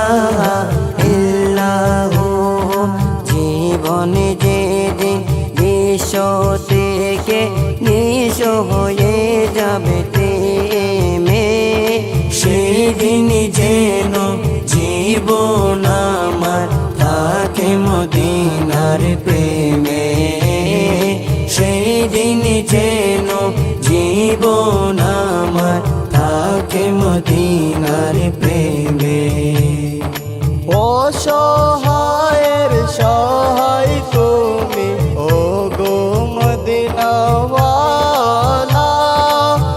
ইলাহা ইল্লাহু জীবনে যেদিন বিশ্ব থেকে নিঃস্ব হয়ে যাবে প্রেমে সেদিন যেন জীবন আমার থাকে মদিনার প্রেমে সেদিন যেন জীবন আমার থাকে মদিনার প্রেমে অসহায়ের সহায় তুমি ওগো মদিনাওয়ালা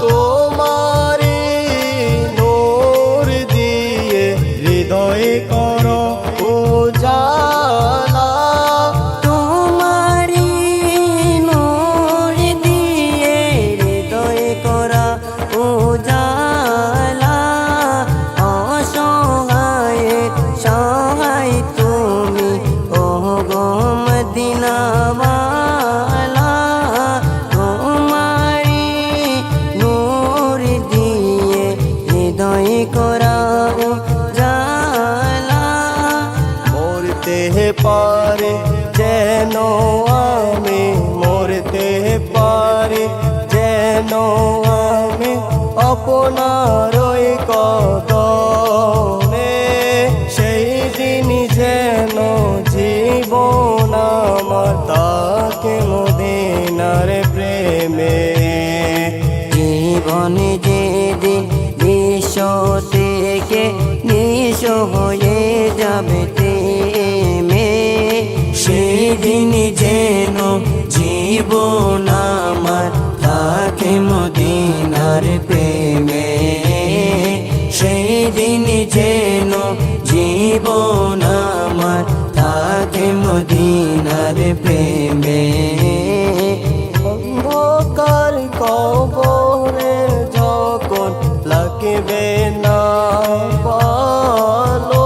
তোমারি নূর দিয়ে হৃদয় করো উজালা তোমারি নূর দিয়ে হৃদয় করা উজালা অসহায় সহায় তুমি ওগো মদিনাওয়ালা তোমারি নূর দিয়ে হৃদয় করা উজালা মরতে পারে যেন আমি মরতে পারি যেন আমি আপনারই কদমে সেই দিন যেন জীবন আমার তাকে মদিনার প্রেমে জীবনে যেদিন বিশ্ব থেকে নিঃস্ব হয়ে যাবে প্রেমে সেদিন যেন জীবন আমার থাকে মদিনার প্রেমে সেদিন যেন জীবন আমার থাকে মদিনার প্রেমে অন্ধকার কবরে যখন লাগবে না ভালো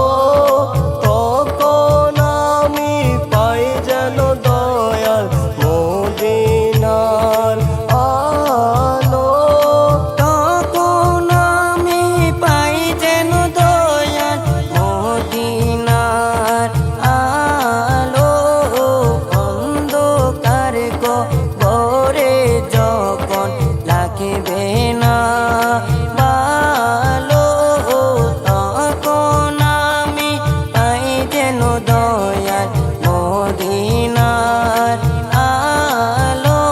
তখন আমি পাই যেন দয়াল মদিনার আলো তখন আমি পাই যেন দয়াল মদিনার আলো অন্ধকার কবরে যখন লাগবে না ভালো তখন আমি পাই যেন দয়াল মদিনার আলো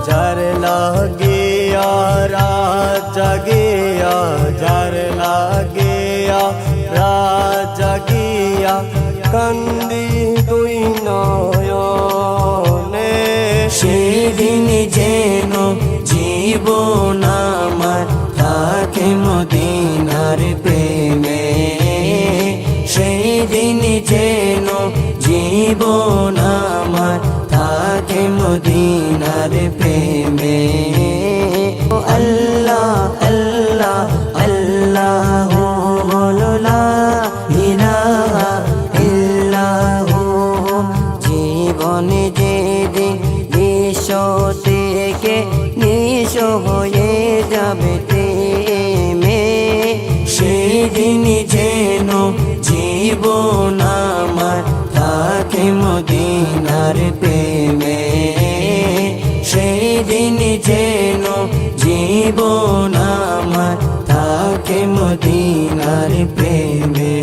যার লাগিয়া রাত জাগিয়া যার লাগিয়া রাত জাগিয়া কান্দি দুই নয়নে সেদিন যেন জীবন আমার থাকে মদিনার প্রেমে সেদিন যেন জীবন আমার থাকে মদিনার প্রেমে আল্লাহ আল্লাহ আল্লাহ বলো লা ইলাহা ইল্লাহু জীবনে যেদিন বিশ্ব থেকে নিঃস্ব হয়ে যাবে প্রেমে সেদিন যেন জীবন আমার থাকে মদিনার প্রেমে সেদিন যেন জীবন আমার থাকে মদিনার প্রেমে।